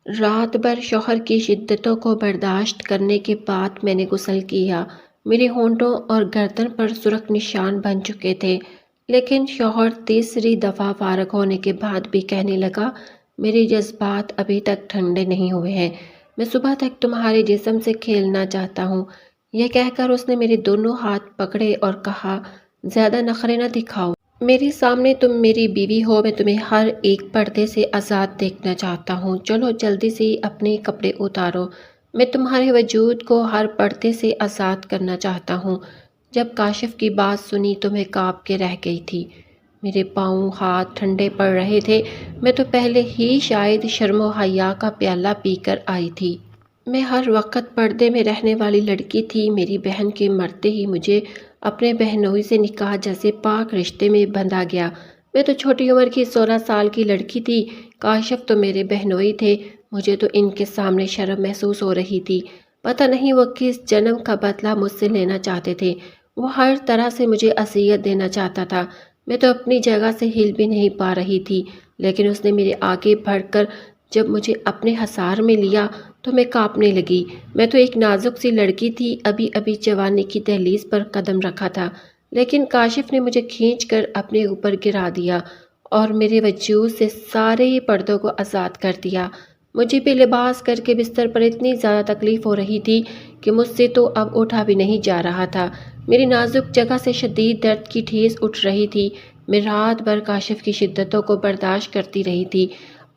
رات بھر شوہر کی شدتوں کو برداشت کرنے کے بعد میں نے غسل کیا۔ میرے ہونٹوں اور گردن پر سرخ نشان بن چکے تھے، لیکن شوہر تیسری دفعہ فارغ ہونے کے بعد بھی کہنے لگا، میرے جذبات ابھی تک ٹھنڈے نہیں ہوئے ہیں، میں صبح تک تمہارے جسم سے کھیلنا چاہتا ہوں۔ یہ کہہ کر اس نے میرے دونوں ہاتھ پکڑے اور کہا، زیادہ نخرے نہ دکھاؤ، میرے سامنے تم میری بیوی ہو، میں تمہیں ہر ایک پردے سے آزاد دیکھنا چاہتا ہوں، چلو جلدی سے اپنے کپڑے اتارو، میں تمہارے وجود کو ہر پردے سے آزاد کرنا چاہتا ہوں۔ جب کاشف کی بات سنی تو میں کانپ کے رہ گئی تھی، میرے پاؤں ہاتھ ٹھنڈے پڑ رہے تھے، میں تو پہلے ہی شاید شرم و حیا کا پیالہ پی کر آئی تھی۔ میں ہر وقت پردے میں رہنے والی لڑکی تھی، میری بہن کے مرتے ہی مجھے اپنے بہنوئی سے نکاح جیسے پاک رشتے میں بندھا گیا۔ میں تو چھوٹی عمر کی 16 سال کی لڑکی تھی، کاشف تو میرے بہنوئی تھے، مجھے تو ان کے سامنے شرم محسوس ہو رہی تھی۔ پتہ نہیں وہ کس جنم کا بدلہ مجھ سے لینا چاہتے تھے، وہ ہر طرح سے مجھے اذیت دینا چاہتا تھا، میں تو اپنی جگہ سے ہل بھی نہیں پا رہی تھی، لیکن اس نے میرے آگے بڑھ کر جب مجھے اپنے حصار میں لیا تو میں کانپنے لگی۔ میں تو ایک نازک سی لڑکی تھی، ابھی ابھی جوانی کی دہلیز پر قدم رکھا تھا، لیکن کاشف نے مجھے کھینچ کر اپنے اوپر گرا دیا اور میرے وجود سے سارے پردوں کو آزاد کر دیا۔ مجھے بے لباس کر کے بستر پر اتنی زیادہ تکلیف ہو رہی تھی کہ مجھ سے تو اب اٹھا بھی نہیں جا رہا تھا، میری نازک جگہ سے شدید درد کی ٹھیس اٹھ رہی تھی۔ میں رات بھر کاشف کی شدتوں کو برداشت کرتی رہی تھی،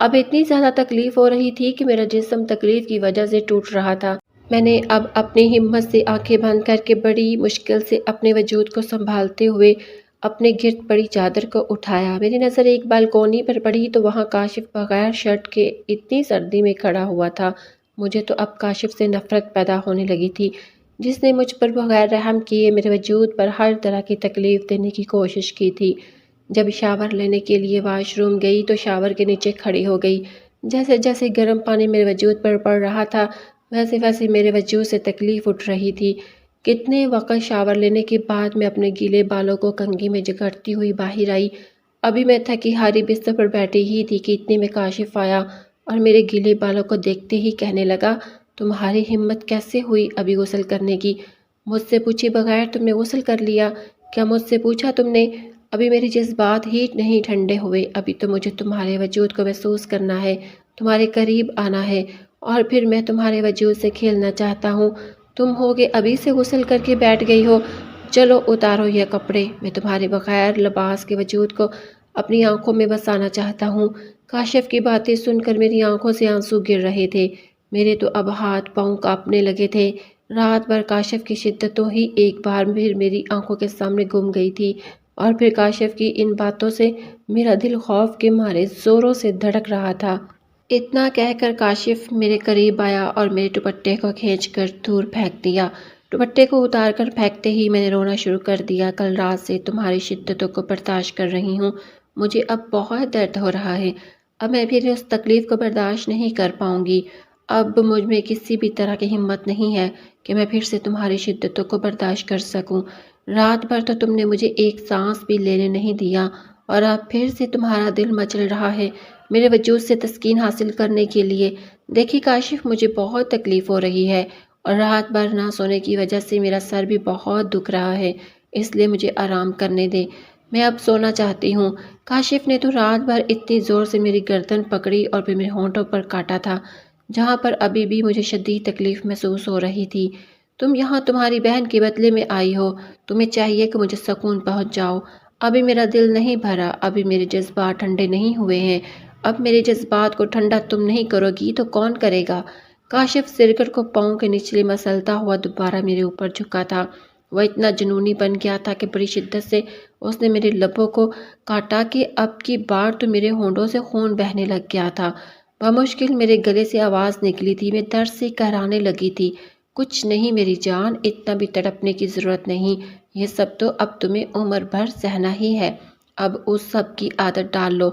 اب اتنی زیادہ تکلیف ہو رہی تھی کہ میرا جسم تکلیف کی وجہ سے ٹوٹ رہا تھا۔ میں نے اب اپنی ہمت سے آنکھیں بند کر کے بڑی مشکل سے اپنے وجود کو سنبھالتے ہوئے اپنے گرد پڑی چادر کو اٹھایا۔ میری نظر ایک بالکونی پر پڑی تو وہاں کاشف بغیر شرٹ کے اتنی سردی میں کھڑا ہوا تھا۔ مجھے تو اب کاشف سے نفرت پیدا ہونے لگی تھی، جس نے مجھ پر بغیر رحم کیے میرے وجود پر ہر طرح کی تکلیف دینے کی کوشش کی تھی۔ جب شاور لینے کے لیے واش روم گئی تو شاور کے نیچے کھڑی ہو گئی، جیسے جیسے گرم پانی میرے وجود پر پڑ رہا تھا ویسے ویسے میرے وجود سے تکلیف اٹھ رہی تھی۔ کتنے وقت شاور لینے کے بعد میں اپنے گیلے بالوں کو کنگھی میں جگڑتی ہوئی باہر آئی۔ ابھی میں تھکی ہاری بستر پر بیٹھی ہی تھی کہ اتنے میں کاشف آیا اور میرے گیلے بالوں کو دیکھتے ہی کہنے لگا، تمہاری ہمت کیسے ہوئی ابھی غسل کرنے کی؟ مجھ سے پوچھے بغیر تم نے غسل کر لیا؟ کیا مجھ سے پوچھا تم نے؟ ابھی میرے جذبات ہی نہیں ٹھنڈے ہوئے، ابھی تو مجھے تمہارے وجود کو محسوس کرنا ہے، تمہارے قریب آنا ہے اور پھر میں تمہارے وجود سے کھیلنا چاہتا ہوں۔ تم ہوگے ابھی سے غسل کر کے بیٹھ گئی ہو، چلو اتارو یہ کپڑے، میں تمہارے بغیر لباس کے وجود کو اپنی آنکھوں میں بسانا چاہتا ہوں۔ کاشف کی باتیں سن کر میری آنکھوں سے آنسو گر رہے تھے، میرے تو اب ہاتھ پاؤں کانپنے لگے تھے۔ رات بھر کاشف کی شدتوں ہی ایک بار پھر میری آنکھوں کے سامنے گم گئی تھی اور پھر کاشف کی ان باتوں سے میرا دل خوف کے مارے زوروں سے دھڑک رہا تھا۔ اتنا کہہ کر کاشف میرے قریب آیا اور میرے دوپٹے کو کھینچ کر دور پھینک دیا۔ دوپٹے کو اتار کر پھینکتے ہی میں نے رونا شروع کر دیا۔ کل رات سے تمہاری شدتوں کو برداشت کر رہی ہوں، مجھے اب بہت درد ہو رہا ہے، اب میں پھر اس تکلیف کو برداشت نہیں کر پاؤں گی، اب مجھ میں کسی بھی طرح کی ہمت نہیں ہے کہ میں پھر سے تمہاری شدتوں کو برداشت کر سکوں۔ رات بھر تو تم نے مجھے ایک سانس بھی لینے نہیں دیا اور اب پھر سے تمہارا دل مچل رہا ہے میرے وجود سے تسکین حاصل کرنے کے لیے۔ دیکھیے کاشف، مجھے بہت تکلیف ہو رہی ہے اور رات بھر نہ سونے کی وجہ سے میرا سر بھی بہت دکھ رہا ہے، اس لیے مجھے آرام کرنے دیں، میں اب سونا چاہتی ہوں۔ کاشف نے تو رات بھر اتنی زور سے میری گردن پکڑی اور پھر میرے ہونٹوں پر کاٹا تھا جہاں پر ابھی بھی مجھے شدید تکلیف محسوس ہو رہی تھی۔ تم یہاں تمہاری بہن کے بدلے میں آئی ہو، تمہیں چاہیے کہ مجھے سکون پہنچ جاؤ، ابھی میرا دل نہیں بھرا، ابھی میرے جذبات ٹھنڈے نہیں ہوئے ہیں، اب میرے جذبات کو ٹھنڈا تم نہیں کرو گی تو کون کرے گا؟ کاشف سرکڑ کو پاؤں کے نچلے مسلتا ہوا دوبارہ میرے اوپر جھکا تھا، وہ اتنا جنونی بن گیا تھا کہ بڑی شدت سے اس نے میرے لبوں کو کاٹا کہ اب کی بار تو میرے ہونٹوں سے خون بہنے لگ گیا تھا، بمشکل میرے گلے سے آواز نکلی تھی، میں درد سے کہرانے لگی تھی، کچھ نہیں میری جان، اتنا بھی تڑپنے کی ضرورت نہیں، یہ سب تو اب تمہیں عمر بھر سہنا ہی ہے، اب اس سب کی عادت ڈال لو،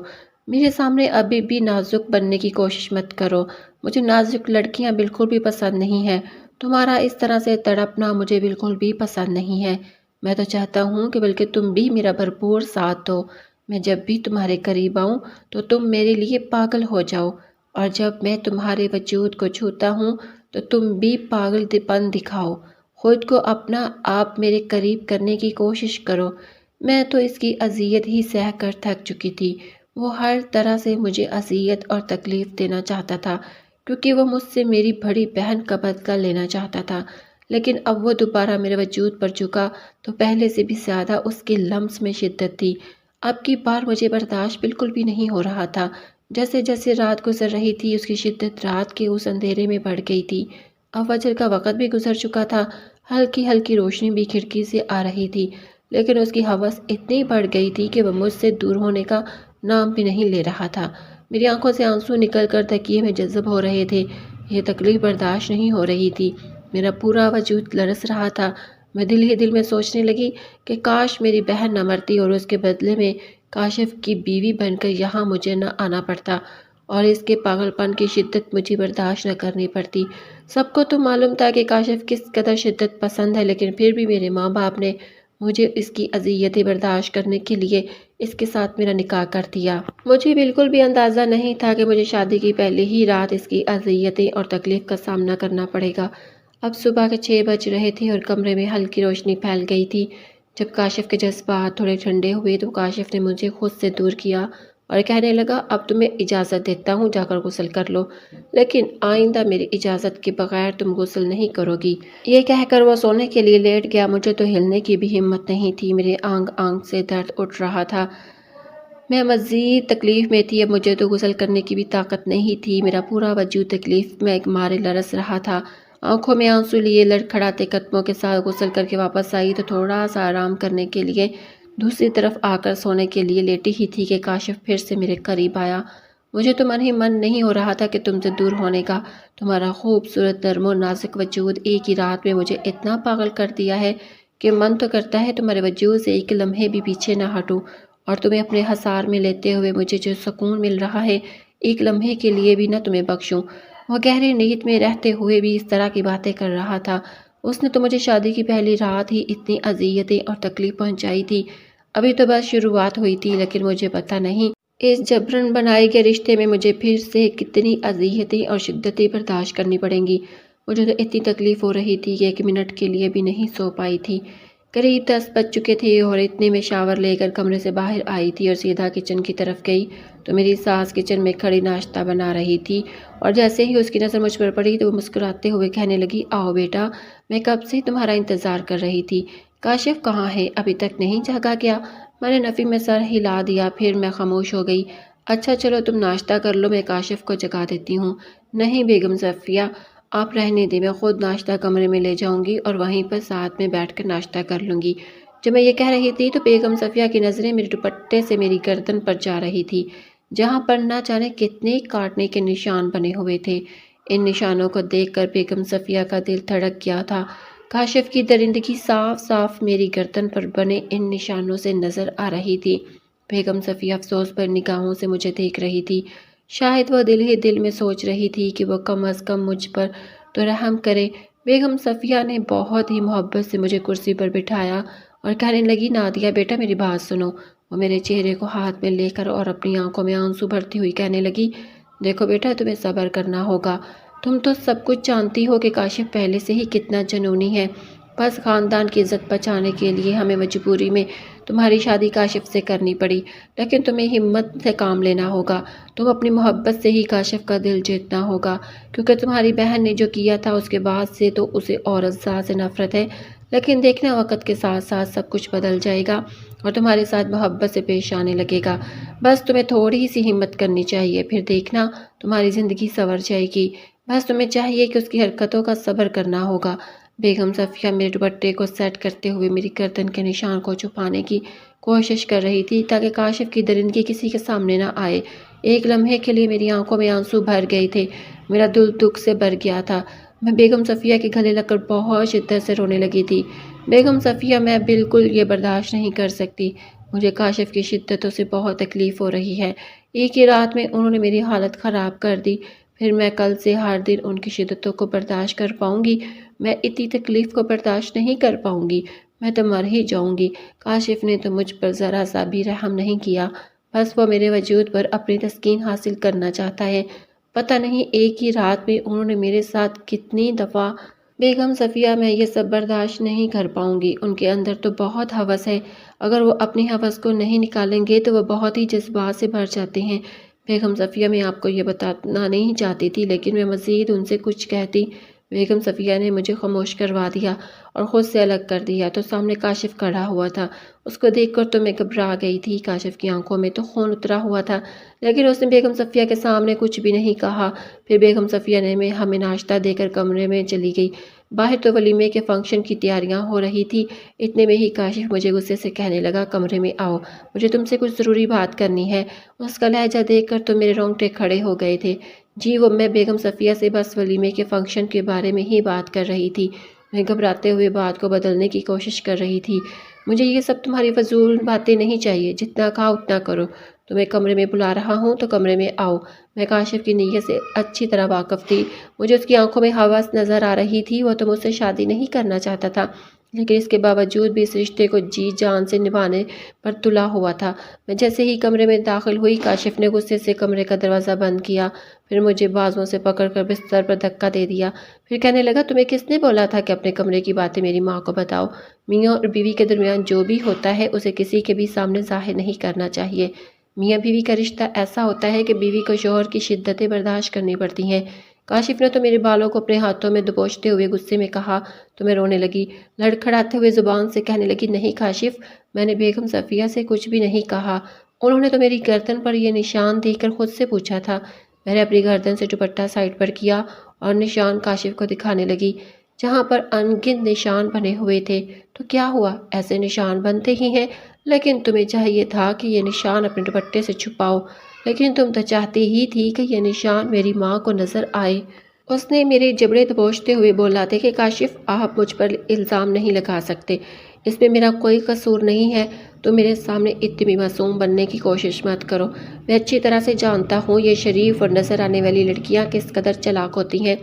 میرے سامنے ابھی بھی نازک بننے کی کوشش مت کرو، مجھے نازک لڑکیاں بالکل بھی پسند نہیں ہیں، تمہارا اس طرح سے تڑپنا مجھے بالکل بھی پسند نہیں ہے، میں تو چاہتا ہوں کہ بلکہ تم بھی میرا بھرپور ساتھ دو، میں جب بھی تمہارے قریب آؤں تو تم میرے لیے پاگل ہو جاؤ اور جب میں تمہارے وجود کو چھوتا ہوں تو تم بھی پاگل پن دکھاؤ، خود کو اپنا آپ میرے قریب کرنے کی کوشش کرو۔ میں تو اس کی اذیت ہی سہ کر تھک چکی تھی۔ وہ ہر طرح سے مجھے اذیت اور تکلیف دینا چاہتا تھا، کیونکہ وہ مجھ سے میری بڑی بہن کا بدلہ لینا چاہتا تھا، لیکن اب وہ دوبارہ میرے وجود پر جھکا تو پہلے سے بھی زیادہ اس کے لمس میں شدت تھی۔ اب کی بار مجھے برداشت بالکل بھی نہیں ہو رہا تھا۔ جیسے جیسے رات گزر رہی تھی اس کی شدت رات کے اس اندھیرے میں بڑھ گئی تھی۔ اب فجر کا وقت بھی گزر چکا تھا، ہلکی ہلکی روشنی بھی کھڑکی سے آ رہی تھی، لیکن اس کی ہوس اتنی بڑھ گئی تھی کہ وہ مجھ سے دور ہونے کا نام بھی نہیں لے رہا تھا۔ میری آنکھوں سے آنسو نکل کر تکیے میں جذب ہو رہے تھے۔ یہ تکلیف برداشت نہیں ہو رہی تھی، میرا پورا وجود لرز رہا تھا۔ میں دل ہی دل میں سوچنے لگی کہ کاش میری بہن نہ مرتی اور اس کے بدلے میں کاشف کی بیوی بن کر یہاں مجھے نہ آنا پڑتا اور اس کے پاگل پن کی شدت مجھے برداشت نہ کرنی پڑتی۔ سب کو تو معلوم تھا کہ کاشف کس قدر شدت پسند ہے، لیکن پھر بھی میرے ماں باپ نے مجھے اس کی اذیتیں برداشت کرنے کے لیے اس کے ساتھ میرا نکاح کر دیا۔ مجھے بالکل بھی اندازہ نہیں تھا کہ مجھے شادی کی پہلی ہی رات اس کی اذیتیں اور تکلیف کا سامنا کرنا پڑے گا۔ اب صبح کے 6 بج رہے تھے اور کمرے میں ہلکی روشنی پھیل گئی تھی۔ جب کاشف کے جذبات تھوڑے ٹھنڈے ہوئے تو کاشف نے مجھے خود سے دور کیا اور کہنے لگا، اب تمہیں اجازت دیتا ہوں، جا کر غسل کر لو، لیکن آئندہ میری اجازت کے بغیر تم غسل نہیں کرو گی۔ یہ کہہ کر وہ سونے کے لیے لیٹ گیا۔ مجھے تو ہلنے کی بھی ہمت نہیں تھی، میرے آنگ آنگ سے درد اٹھ رہا تھا، میں مزید تکلیف میں تھی۔ اب مجھے تو غسل کرنے کی بھی طاقت نہیں تھی، میرا پورا وجود تکلیف میں مارے لرز رہا تھا۔ آنکھوں میں آنسو لیے لڑکھڑاتے قدموں کے ساتھ غسل کر کے واپس آئی تو تھوڑا سا آرام کرنے کے لیے دوسری طرف آ کر سونے کے لیے لیٹی ہی تھی کہ کاشف پھر سے میرے قریب آیا۔ مجھے تو من ہی من نہیں ہو رہا تھا کہ تم سے دور ہونے کا۔ تمہارا خوبصورت نرم و نازک وجود ایک ہی رات میں مجھے اتنا پاگل کر دیا ہے کہ من تو کرتا ہے تمہارے وجود سے ایک لمحے بھی پیچھے نہ ہٹوں، اور تمہیں اپنے حصار میں لیتے ہوئے مجھے جو سکون مل رہا ہے ایک لمحے کے لیے بھی نہ تمہیں بخشوں۔ وہ گہری نیند میں رہتے ہوئے بھی اس طرح کی باتیں کر رہا تھا۔ اس نے تو مجھے شادی کی پہلی رات ہی اتنی اذیتیں اور تکلیف پہنچائی تھی، ابھی تو بس شروعات ہوئی تھی، لیکن مجھے پتہ نہیں اس جبرن بنائے گئے رشتے میں مجھے پھر سے کتنی اذیتیں اور شدتیں برداشت کرنی پڑیں گی۔ مجھے تو اتنی تکلیف ہو رہی تھی کہ ایک منٹ کے لیے بھی نہیں سو پائی تھی۔ قریب 10 بج چکے تھے اور اتنے میں شاور لے کر کمرے سے باہر آئی تھی اور سیدھا کچن کی طرف گئی تو میری ساس کچن میں کھڑی ناشتہ بنا رہی تھی، اور جیسے ہی اس کی نظر مجھ پر پڑی تو وہ مسکراتے ہوئے کہنے لگی، آؤ بیٹا، میں کب سے تمہارا انتظار کر رہی تھی۔ کاشف کہاں ہے؟ ابھی تک نہیں جاگا کیا؟ میں نے نفی میں سر ہلا دیا، پھر میں خاموش ہو گئی۔ اچھا چلو تم ناشتہ کر لو، میں کاشف کو جگا دیتی ہوں۔ نہیں بیگم صفیہ، آپ رہنے دیں، میں خود ناشتہ کمرے میں لے جاؤں گی اور وہیں پر ساتھ میں بیٹھ کر ناشتہ کر لوں گی۔ جب میں یہ کہہ رہی تھی تو بیگم صفیہ کی نظریں میرے دوپٹے سے میری گردن پر جا رہی تھی، جہاں پر نہ جانے کتنے کاٹنے کے نشان بنے ہوئے تھے۔ ان نشانوں کو دیکھ کر بیگم صفیہ کا دل دھڑک گیا تھا۔ کاشف کی درندگی صاف صاف میری گردن پر بنے ان نشانوں سے نظر آ رہی تھی۔ بیگم صفیہ افسوس پر نگاہوں سے مجھے دیکھ رہی تھی۔ شاید وہ دل ہی دل میں سوچ رہی تھی کہ وہ کم از کم مجھ پر تو رحم کرے۔ بیگم صفیہ نے بہت ہی محبت سے مجھے کرسی پر بٹھایا اور کہنے لگی، نادیہ بیٹا میری بات سنو۔ وہ میرے چہرے کو ہاتھ میں لے کر اور اپنی آنکھوں میں آنسو بھرتی ہوئی کہنے لگی، دیکھو بیٹا، تمہیں صبر کرنا ہوگا۔ تم تو سب کچھ جانتی ہو کہ کاشف پہلے سے ہی کتنا جنونی ہے، بس خاندان کی عزت بچانے کے لیے ہمیں مجبوری میں تمہاری شادی کاشف سے کرنی پڑی، لیکن تمہیں ہمت سے کام لینا ہوگا۔ تم اپنی محبت سے ہی کاشف کا دل جیتنا ہوگا، کیونکہ تمہاری بہن نے جو کیا تھا اس کے بعد سے تو اسے عورت ذات سے نفرت ہے، لیکن دیکھنا وقت کے ساتھ ساتھ سب کچھ بدل جائے گا اور تمہارے ساتھ محبت سے پیش آنے لگے گا۔ بس تمہیں تھوڑی سی ہمت کرنی چاہیے، پھر دیکھنا تمہاری زندگی سنور جائے گی۔ بس تمہیں چاہیے کہ اس کی حرکتوں کا صبر کرنا ہوگا۔ بیگم صفیہ میرے دوپٹے کو سیٹ کرتے ہوئے میری گردن کے نشان کو چھپانے کی کوشش کر رہی تھی تاکہ کاشف کی درندگی کسی کے سامنے نہ آئے۔ ایک لمحے کے لیے میری آنکھوں میں آنسو بھر گئے تھے، میرا دل دکھ سے بھر گیا تھا۔ میں بیگم صفیہ کے گلے لگ کر بہت شدت سے رونے لگی تھی۔ بیگم صفیہ، میں بالکل یہ برداشت نہیں کر سکتی، مجھے کاشف کی شدتوں سے بہت تکلیف ہو رہی ہے۔ ایک ہی رات میں انہوں نے میری حالت خراب کر دی، پھر میں کل سے ہر دن ان کی شدتوں کو برداشت کر پاؤں گی؟ میں اتنی تکلیف کو برداشت نہیں کر پاؤں گی، میں تو مر ہی جاؤں گی۔ کاشف نے تو مجھ پر ذرا سا بھی رحم نہیں کیا، بس وہ میرے وجود پر اپنی تسکین حاصل کرنا چاہتا ہے، پتہ نہیں ایک ہی رات میں انہوں نے میرے ساتھ کتنی دفعہ۔ بیگم صفیہ، میں یہ سب برداشت نہیں کر پاؤں گی۔ ان کے اندر تو بہت ہوس ہے، اگر وہ اپنی ہوس کو نہیں نکالیں گے تو وہ بہت ہی جذبات سے بھر جاتے ہیں۔ بیگم صفیہ، میں آپ کو یہ بتانا نہیں چاہتی تھی، لیکن میں مزید ان سے کچھ کہتی۔ بیگم صفیہ نے مجھے خاموش کروا دیا اور خود سے الگ کر دیا تو سامنے کاشف کھڑا ہوا تھا۔ اس کو دیکھ کر تو میں گھبرا گئی تھی۔ کاشف کی آنکھوں میں تو خون اترا ہوا تھا، لیکن اس نے بیگم صفیہ کے سامنے کچھ بھی نہیں کہا۔ پھر بیگم صفیہ نے ہمیں ناشتہ دے کر کمرے میں چلی گئی۔ باہر تو ولیمے کے فنکشن کی تیاریاں ہو رہی تھی۔ اتنے میں ہی کاشف مجھے غصے سے کہنے لگا، کمرے میں آؤ، مجھے تم سے کچھ ضروری بات کرنی ہے۔ اس کا لہجہ دیکھ کر تو میرے رونگٹے کھڑے ہو گئے تھے۔ جی، وہ میں بیگم صفیہ سے بس ولیمے کے فنکشن کے بارے میں ہی بات کر رہی تھی۔ میں گھبراتے ہوئے بات کو بدلنے کی کوشش کر رہی تھی۔ مجھے یہ سب تمہاری فضول باتیں نہیں چاہیے، جتنا کہا اتنا کرو۔ تمہیں کمرے میں بلا رہا ہوں تو کمرے میں آؤ۔ میں کاشف کی نیت سے اچھی طرح واقف تھی۔ مجھے اس کی آنکھوں میں ہوس نظر آ رہی تھی۔ وہ تو مجھ سے شادی نہیں کرنا چاہتا تھا، لیکن اس کے باوجود بھی اس رشتے کو جی جان سے نبھانے پر تلا ہوا تھا۔ میں جیسے ہی کمرے میں داخل ہوئی، کاشف نے غصے سے کمرے کا دروازہ بند کیا، پھر مجھے بازوؤں سے پکڑ کر بستر پر دھکا دے دیا۔ پھر کہنے لگا، تمہیں کس نے بولا تھا کہ اپنے کمرے کی باتیں میری ماں کو بتاؤ؟ میاں اور بیوی کے درمیان جو بھی ہوتا ہے اسے کسی کے بھی سامنے ظاہر نہیں کرنا چاہیے۔ میاں بیوی کا رشتہ ایسا ہوتا ہے کہ بیوی کو شوہر کی شدتیں برداشت کرنی پڑتی ہیں۔ کاشف نے تو میرے بالوں کو اپنے ہاتھوں میں دبوچتے ہوئے غصے میں کہا تو میں رونے لگی۔ لڑکھڑاتے ہوئے زبان سے کہنے لگی، نہیں کاشف، میں نے بیگم صفیہ سے کچھ بھی نہیں کہا۔ انہوں نے تو میری گردن پر یہ نشان دیکھ کر خود سے پوچھا تھا۔ میں نے اپنی گردن سے دوپٹہ سائڈ پر کیا اور نشان کاشف کو دکھانے لگی، جہاں پر ان گنت نشان بنے ہوئے تھے۔ تو کیا ہوا، ایسے نشان بنتے ہی ہیں، لیکن تمہیں چاہیے تھا کہ یہ نشان اپنے دوپٹے سے چھپاؤ، لیکن تم تو چاہتی ہی تھی کہ یہ نشان میری ماں کو نظر آئے۔ اس نے میرے جبڑے دبوچتے ہوئے بولا تھا کہ کاشف، آپ مجھ پر الزام نہیں لگا سکتے، اس میں میرا کوئی قصور نہیں ہے۔ تو میرے سامنے اتنی معصوم بننے کی کوشش مت کرو۔ میں اچھی طرح سے جانتا ہوں یہ شریف اور نظر آنے والی لڑکیاں کس قدر چالاک ہوتی ہیں۔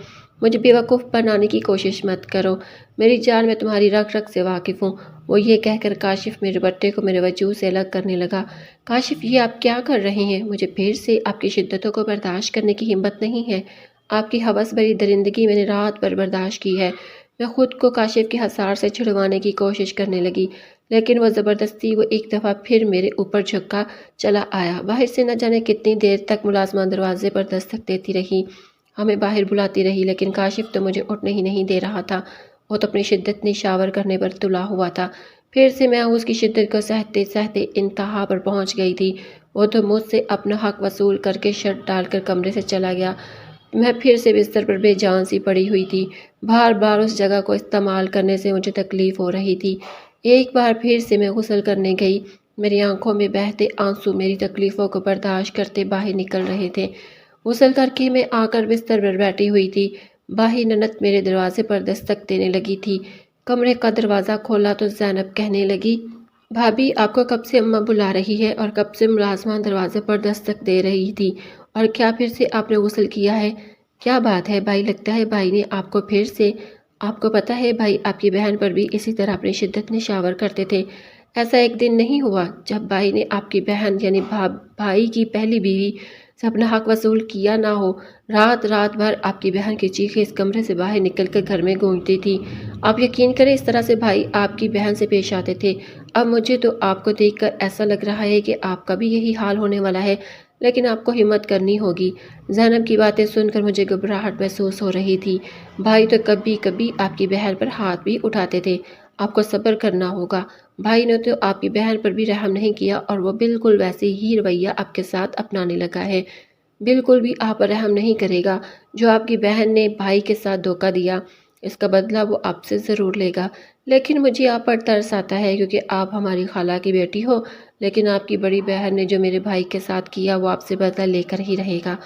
مجھے بیوقوف بنانے کی کوشش مت کرو، میری جان میں تمہاری رگ رگ سے واقف ہوں۔ وہ یہ کہہ کر کاشف میرے دوپٹے کو میرے وجود سے الگ کرنے لگا۔ کاشف، یہ آپ کیا کر رہے ہیں؟ مجھے پھر سے آپ کی شدتوں کو برداشت کرنے کی ہمت نہیں ہے۔ آپ کی ہوس بھری درندگی میں نے رات بھر برداشت کی ہے۔ میں خود کو کاشف کے حصار سے چھڑوانے کی کوشش کرنے لگی، لیکن وہ زبردستی وہ ایک دفعہ پھر میرے اوپر جھکا چلا آیا۔ باہر سے نہ جانے کتنی دیر تک ملازمہ دروازے پر دستک دیتی رہی، ہمیں باہر بلاتی رہی، لیکن کاشف تو مجھے اٹھنے ہی نہیں دے رہا تھا۔ وہ تو اپنی شدت نشاور کرنے پر تلا ہوا تھا۔ پھر سے میں اس کی شدت کو سہتے سہتے انتہا پر پہنچ گئی تھی۔ وہ تو مجھ سے اپنا حق وصول کر کے شرٹ ڈال کر کمرے سے چلا گیا۔ میں پھر سے بستر پر بے جان سی پڑی ہوئی تھی۔ بار بار اس جگہ کو استعمال کرنے سے مجھے تکلیف ہو رہی تھی۔ ایک بار پھر سے میں غسل کرنے گئی۔ میری آنکھوں میں بہتے آنسو میری تکلیفوں کو برداشت کرتے باہر نکل رہے تھے۔ غسل کر کے میں آ کر بستر پر بیٹھی ہوئی تھی۔ باہر ننت میرے دروازے پر دستک دینے لگی تھی۔ کمرے کا دروازہ کھولا تو زینب کہنے لگی، بھابی، آپ کو کب سے اماں بلا رہی ہے اور کب سے ملازمہ دروازے پر دستک دے رہی تھی، اور کیا پھر سے آپ نے غسل کیا ہے؟ کیا بات ہے بھائی، لگتا ہے بھائی نے آپ کو پھر سے… آپ کو پتہ ہے بھائی آپ کی بہن پر بھی اسی طرح اپنی شدت نشاور کرتے تھے۔ ایسا ایک دن نہیں ہوا جب بھائی نے آپ کی بہن یعنی بھائی کی پہلی بیوی سے اپنا حق وصول کیا نہ ہو۔ رات رات بھر آپ کی بہن کی چیخیں اس کمرے سے باہر نکل کر گھر میں گونجتی تھی۔ آپ یقین کریں اس طرح سے بھائی آپ کی بہن سے پیش آتے تھے۔ اب مجھے تو آپ کو دیکھ کر ایسا لگ رہا ہے کہ آپ کا بھی یہی حال ہونے والا ہے، لیکن آپ کو ہمت کرنی ہوگی۔ زینب کی باتیں سن کر مجھے گھبراہٹ محسوس ہو رہی تھی۔ بھائی تو کبھی کبھی آپ کی بہن پر ہاتھ بھی اٹھاتے تھے۔ آپ کو صبر کرنا ہوگا۔ بھائی نے تو آپ کی بہن پر بھی رحم نہیں کیا اور وہ بالکل ویسے ہی رویہ آپ کے ساتھ اپنانے لگا ہے۔ بالکل بھی آپ پر رحم نہیں کرے گا۔ جو آپ کی بہن نے بھائی کے ساتھ دھوکہ دیا، اس کا بدلہ وہ آپ سے ضرور لے گا۔ لیکن مجھے آپ پر ترس آتا ہے کیونکہ آپ ہماری خالہ کی بیٹی ہو، لیکن آپ کی بڑی بہن نے جو میرے بھائی کے ساتھ کیا وہ آپ سے بدلہ لے کر ہی رہے گا۔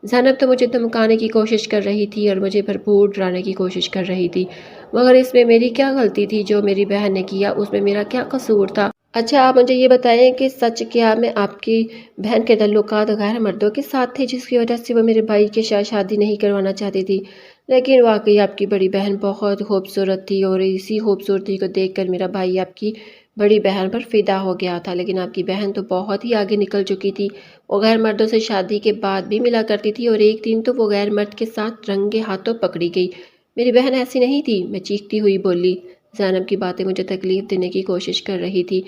زینب تو مجھے دھمکانے کی کوشش کر رہی تھی اور مجھے بھرپور ڈرانے کی کوشش کر رہی تھی، مگر اس میں میری کیا غلطی تھی؟ جو میری بہن نے کیا اس میں میرا کیا قصور تھا؟ اچھا آپ مجھے یہ بتائیں کہ سچ کیا میں آپ کی بہن کے تعلقات غیر مردوں کے ساتھ تھے جس کی وجہ سے وہ میرے بھائی کے ساتھ شادی نہیں کروانا چاہتی تھی؟ لیکن واقعی آپ کی بڑی بہن بہت خوبصورت تھی اور اسی خوبصورتی کو دیکھ کر میرا بھائی آپ کی بڑی بہن پر فدا ہو گیا تھا، لیکن آپ کی بہن تو بہت ہی آگے نکل چکی تھی۔ وہ غیر مردوں سے شادی کے بعد بھی ملا کرتی تھی اور ایک دن تو وہ غیر مرد کے ساتھ رنگے ہاتھوں پکڑی گئی۔ میری بہن ایسی نہیں تھی، میں چیختی ہوئی بولی۔ زینب کی باتیں مجھے تکلیف دینے کی کوشش کر رہی تھی۔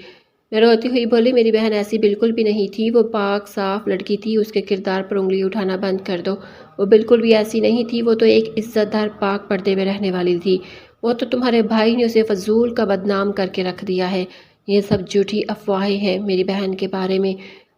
میں روتی ہوئی بولی، میری بہن ایسی بالکل بھی نہیں تھی، وہ پاک صاف لڑکی تھی، اس کے کردار پر انگلی اٹھانا بند کر دو۔ وہ بالکل بھی ایسی نہیں تھی، وہ تو ایک عزت دار پاک پردے میں رہنے والی تھی۔ وہ تو تمہارے بھائی نے اسے فضول کا بدنام کر کے رکھ دیا ہے۔ یہ سب جھوٹی افواہیں ہیں میری بہن کے بارے میں۔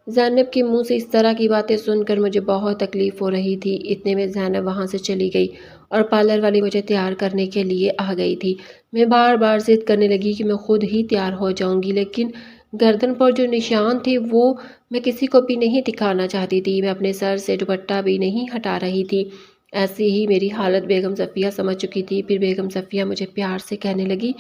زینب کے منہ سے اس طرح کی باتیں سن کر مجھے بہت تکلیف ہو رہی تھی۔ اتنے میں زینب وہاں سے چلی گئی اور پارلر والی مجھے تیار کرنے کے لیے آ گئی تھی۔ میں بار بار ضد کرنے لگی کہ میں خود ہی تیار ہو جاؤں گی، لیکن گردن پر جو نشان تھے وہ میں کسی کو بھی نہیں دکھانا چاہتی تھی۔ میں اپنے سر سے دوپٹہ بھی نہیں ہٹا رہی تھی۔ ایسی ہی میری حالت بیگم صفیہ سمجھ چکی تھی۔ پھر بیگم صفیہ مجھے پیار سے کہنے لگی،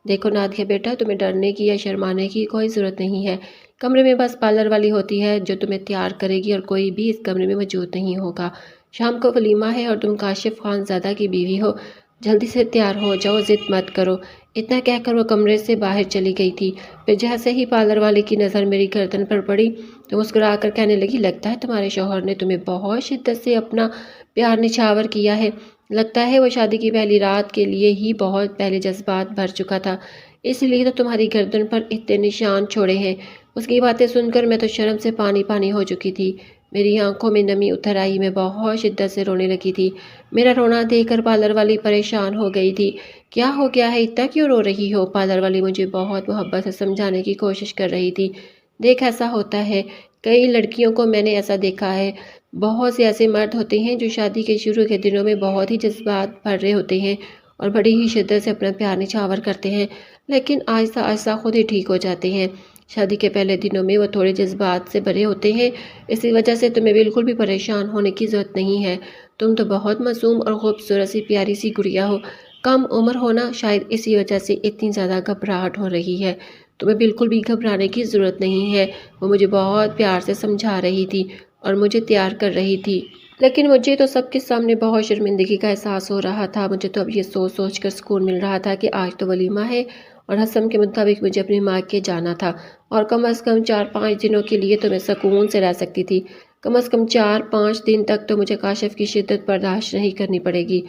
دیکھو نادیہ بیٹا، تمہیں ڈرنے کی یا شرمانے کی کوئی ضرورت نہیں ہے۔ کمرے میں بس پارلر والی ہوتی ہے جو تمہیں تیار کرے گی اور کوئی بھی اس کمرے میں موجود نہیں ہوگا۔ شام کو ولیمہ ہے اور تم کاشف خان زادہ کی بیوی ہو، جلدی سے تیار ہو جاؤ، ضد مت کرو۔ اتنا کہہ کر وہ کمرے سے باہر چلی گئی تھی۔ پھر جیسے ہی پارلر والی کی نظر میری گردن پر پڑی تو مسکرا کر کہنے لگی، لگتا ہے تمہارے شوہر نے تمہیں بہت شدت سے اپنا پیار نچھاور کیا ہے۔ لگتا ہے وہ شادی کی پہلی رات کے لیے ہی بہت پہلے جذبات بھر چکا تھا، اس لیے تو تمہاری گردن پر اتنے نشان چھوڑے ہیں۔ اس کی باتیں سن کر میں تو شرم سے پانی پانی ہو چکی تھی۔ میری آنکھوں میں نمی اتر آئی، میں بہت شدت سے رونے لگی تھی۔ میرا رونا دیکھ کر پارلر والی پریشان ہو گئی تھی۔ کیا ہو گیا ہے، اتنا کیوں رو رہی ہو؟ پارلر والی مجھے بہت محبت سے سمجھانے کی کوشش کر رہی تھی۔ دیکھ، ایسا ہوتا ہے، کئی لڑکیوں کو میں نے ایسا دیکھا ہے۔ بہت سے ایسے مرد ہوتے ہیں جو شادی کے شروع کے دنوں میں بہت ہی جذبات بھرے ہوتے ہیں اور بڑی ہی شدت سے اپنا پیار نچھاور کرتے ہیں، لیکن آہستہ آہستہ خود ہی ٹھیک ہو جاتے ہیں۔ شادی کے پہلے دنوں میں وہ تھوڑے جذبات سے بھرے ہوتے ہیں، اسی وجہ سے تمہیں بالکل بھی پریشان ہونے کی ضرورت نہیں ہے۔ تم تو بہت معصوم اور خوبصورت سی پیاری سی گڑیا ہو، کم عمر ہونا، شاید اسی وجہ سے اتنی زیادہ گھبراہٹ ہو رہی ہے۔ تمہیں بالکل بھی گھبرانے کی ضرورت نہیں ہے۔ وہ مجھے بہت پیار سے سمجھا رہی تھی اور مجھے تیار کر رہی تھی، لیکن مجھے تو سب کے سامنے بہت شرمندگی کا احساس ہو رہا تھا۔ مجھے تو اب یہ سوچ سوچ کر سکون مل رہا تھا کہ آج تو ولیمہ ہے اور رسم کے مطابق مجھے اپنی ماں کے جانا تھا، اور کم از کم 4-5 دنوں کے لیے تو میں سکون سے رہ سکتی تھی۔ کم از کم 4-5 دن تک تو مجھے کاشف کی شدت برداشت نہیں کرنی پڑے گی۔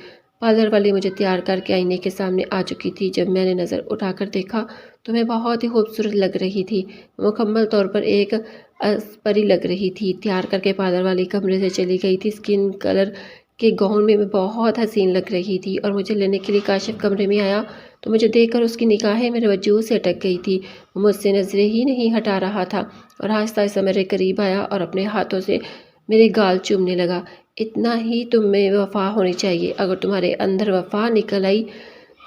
پارلر والی مجھے تیار کر کے آئینے کے سامنے آ چکی تھی۔ جب میں نے نظر اٹھا کر دیکھا تو میں بہت ہی خوبصورت لگ رہی تھی، مکمل طور پر ایک پری لگ رہی تھی۔ تیار کر کے پارلر والی کمرے سے چلی گئی تھی۔ اسکن کلر کے گاؤن میں بہت حسین لگ رہی تھی اور مجھے لینے کے لیے کاشف کمرے میں آیا تو مجھے دیکھ کر اس کی نگاہیں میرے وجود سے اٹک گئی تھی۔ وہ مجھ سے نظریں ہی نہیں ہٹا رہا تھا اور آہستہ آہستہ میرے قریب آیا اور اپنے ہاتھوں سے میرے گال چومنے لگا۔ اتنا ہی تم میں وفا ہونی چاہیے، اگر تمہارے اندر وفا نکل آئی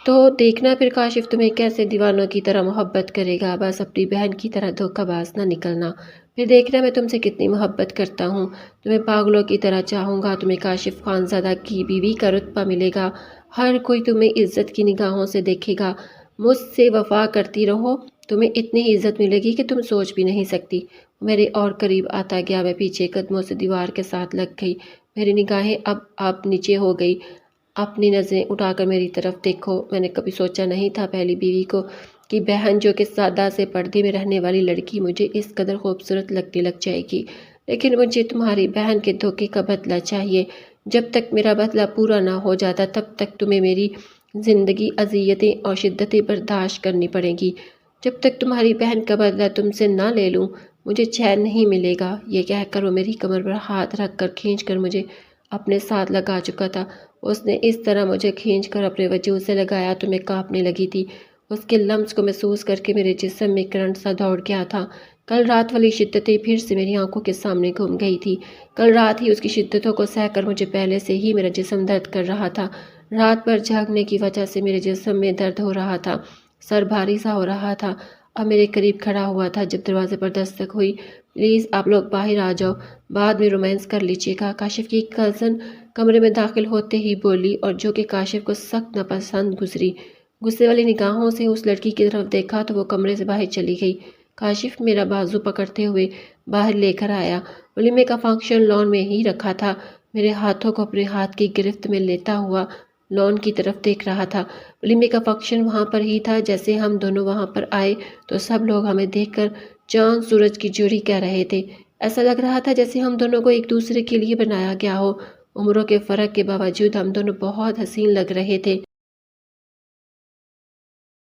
تو دیکھنا پھر کاشف تمہیں کیسے دیوانوں کی طرح محبت کرے گا۔ بس اپنی بہن کی طرح دھوکہ باز نہ نکلنا، پھر دیکھنا میں تم سے کتنی محبت کرتا ہوں۔ تمہیں پاگلوں کی طرح چاہوں گا، تمہیں کاشف خان زادہ کی بیوی کا رتبہ ملے گا، ہر کوئی تمہیں عزت کی نگاہوں سے دیکھے گا۔ مجھ سے وفا کرتی رہو، تمہیں اتنی عزت ملے گی کہ تم سوچ بھی نہیں سکتی۔ میرے اور قریب آتا گیا، میں پیچھے قدموں سے دیوار کے ساتھ لگ گئی۔ میری نگاہیں اب نیچے ہو گئی۔ اپنی نظریں اٹھا کر میری طرف دیکھو۔ میں نے کبھی سوچا نہیں تھا پہلی بیوی کو کہ بہن جو کہ سادہ سے پردے میں رہنے والی لڑکی مجھے اس قدر خوبصورت لگنے لگ جائے گی، لیکن مجھے تمہاری بہن کے دھوکے کا بدلہ چاہیے۔ جب تک میرا بدلہ پورا نہ ہو جاتا تب تک تمہیں میری زندگی اذیتیں اور شدتیں برداشت کرنی پڑیں گی۔ جب تک تمہاری بہن کا بدلہ تم سے نہ لے لوں مجھے چین نہیں ملے گا۔ یہ کہہ کر وہ میری کمر پر ہاتھ رکھ کر کھینچ کر مجھے اپنے ساتھ لگا چکا تھا۔ اس نے اس طرح مجھے کھینچ کر اپنے وجود سے لگایا تو میں کانپنے لگی تھی۔ اس کے لمس کو محسوس کر کے میرے جسم میں کرنٹ سا دوڑ گیا تھا۔ کل رات والی شدتیں پھر سے میری آنکھوں کے سامنے گھوم گئی تھی۔ کل رات ہی اس کی شدتوں کو سہ کر مجھے پہلے سے ہی میرا جسم درد کر رہا تھا۔ رات بھر جاگنے کی وجہ سے میرے جسم میں درد ہو رہا تھا، سر بھاری سا ہو رہا تھا۔ اب میرے قریب کھڑا ہوا تھا جب دروازے پر دستک ہوئی۔ پلیز آپ لوگ باہر آ جاؤ، بعد میں رومانس کر لیجیے گا، کاشف کی کزن کمرے میں داخل ہوتے ہی بولی، اور جو کہ کاشف کو سخت ناپسند گزری۔ غصے والی نگاہوں سے اس لڑکی کی طرف دیکھا تو وہ کمرے سے باہر چلی گئی۔ کاشف میرا بازو پکڑتے ہوئے باہر لے کر آیا۔ ولیمے کا فنکشن لان میں ہی رکھا تھا۔ میرے ہاتھوں کو اپنے ہاتھ کی گرفت میں لیتا ہوا لان کی طرف دیکھ رہا تھا۔ ولیمے کا فنکشن وہاں پر ہی تھا۔ جیسے ہم دونوں وہاں پر آئے تو سب لوگ ہمیں دیکھ کر چاند سورج کی جوڑی کہہ رہے تھے۔ ایسا لگ رہا تھا جیسے ہم دونوں کو ایک دوسرے کے لیے بنایا گیا ہو۔ عمروں کے فرق کے باوجود ہم دونوں بہت حسین لگ رہے تھے۔